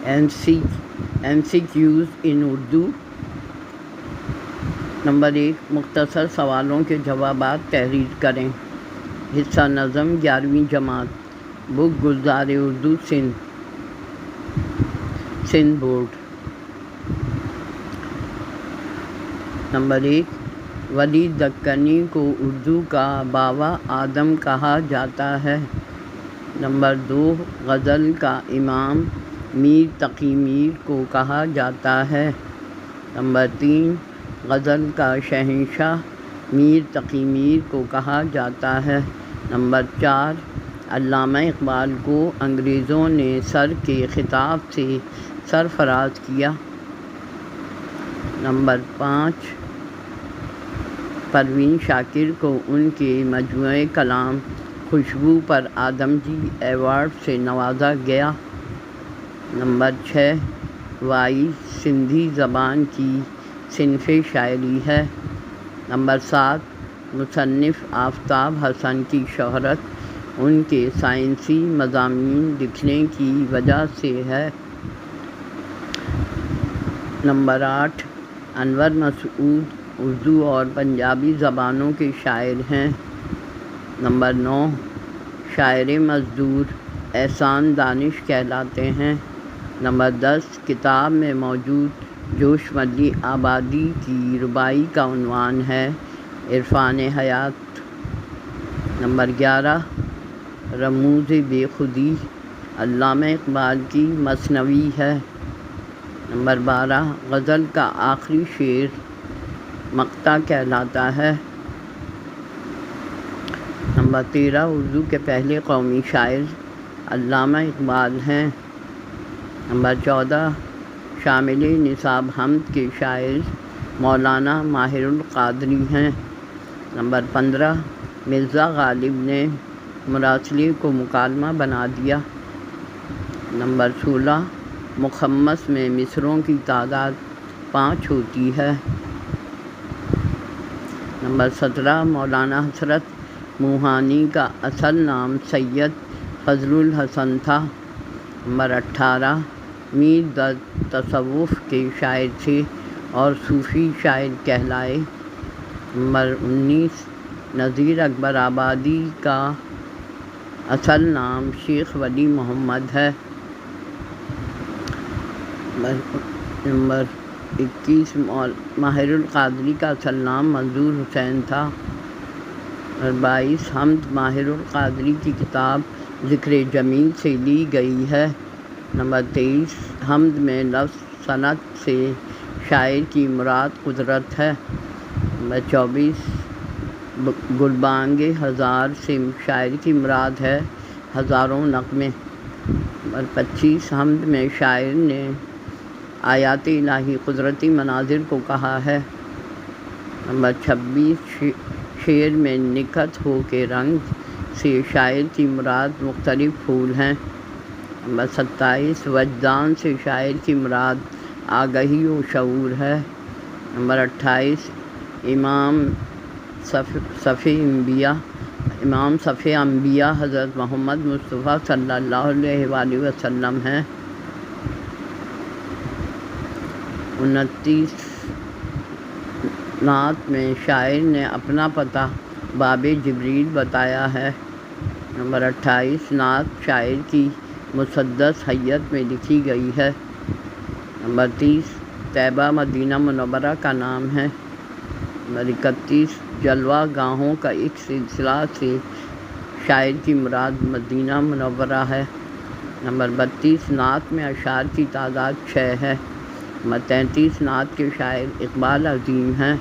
MCQs in Urdu. Number 1، مختصر سوالوں کے جوابات تحریر کریں۔ حصہ نظم 11ویں جماعت، بک گلزار اردو سندھ بورڈ۔ نمبر 1، ولی دکنی کو اردو کا باوا آدم کہا جاتا ہے۔ نمبر 2، غزل کا امام میر تقی میر کو کہا جاتا ہے۔ نمبر 3، غزل کا شہنشاہ میر تقی میر کو کہا جاتا ہے۔ نمبر 4، علامہ اقبال کو انگریزوں نے سر کے خطاب سے سرفراز کیا۔ نمبر 5، پروین شاکر کو ان کے مجموعہ کلام خوشبو پر آدمجی ایوارڈ سے نوازا گیا۔ نمبر 6، وائی سندھی زبان کی صنف شاعری ہے۔ نمبر 7، مصنف آفتاب حسن کی شہرت ان کے سائنسی مضامین لکھنے کی وجہ سے ہے۔ نمبر 8، انور مسعود اردو اور پنجابی زبانوں کے شاعر ہیں۔ نمبر 9، شاعر مزدور احسان دانش کہلاتے ہیں۔ نمبر 10، کتاب میں موجود جوش مدی آبادی کی رباعی کا عنوان ہے عرفان حیات۔ نمبر 11، رموز بے خودی علامہ اقبال کی مثنوی ہے۔ نمبر 12، غزل کا آخری شعر مقطع کہلاتا ہے۔ نمبر 13، اردو کے پہلے قومی شاعر علامہ اقبال ہیں۔ نمبر 14، شامل نصاب حمد کے شاعر مولانا ماہر القادری ہیں۔ نمبر 15، مرزا غالب نے مراسلے کو مکالمہ بنا دیا۔ نمبر 16، مخمس میں مصروں کی تعداد 5 ہوتی ہے۔ نمبر 17، مولانا حسرت موہانی کا اصل نام سید فضل الحسن تھا۔ نمبر 18، میر در تصوف کے شاعر تھے اور صوفی شاعر کہلائے۔ نمبر 19، نذیر اکبر آبادی کا اصل نام شیخ ولی محمد ہے۔ نمبر 21، ماہر القادری کا اصل نام منظور حسین تھا۔ نمبر 22، حمد ماہر القادری کی کتاب ذکر جمیل سے لی گئی ہے۔ نمبر 23، حمد میں لفظ صنعت سے شاعر کی مراد قدرت ہے۔ نمبر 24، گلبانگ ہزار سے شاعر کی مراد ہے ہزاروں نغمے۔ نمبر 25، حمد میں شاعر نے آیات الہی قدرتی مناظر کو کہا ہے۔ نمبر 26، شعر میں نکھت ہو کے رنگ سے شاعر کی مراد مختلف پھول ہیں۔ نمبر 27، وجدان سے شاعر کی مراد آگہی و شعور ہے۔ نمبر 28، امام صف انبیاء حضرت محمد مصطفیٰ صلی اللہ علیہ وآلہ وسلم ہیں۔ 29، نعت میں شاعر نے اپنا پتہ باب جبریل بتایا ہے۔ نمبر 28، نعت شاعر کی مسدس حیت میں لکھی گئی ہے۔ نمبر 30، طیبہ مدینہ منورہ کا نام ہے۔ نمبر 31، جلوہ گاہوں کا ایک سلسلہ سے شاعر کی مراد مدینہ منورہ ہے۔ نمبر 32، نعت میں اشعار کی تعداد 6 ہے۔ نمبر 33، نعت کے شاعر اقبال عظیم ہیں۔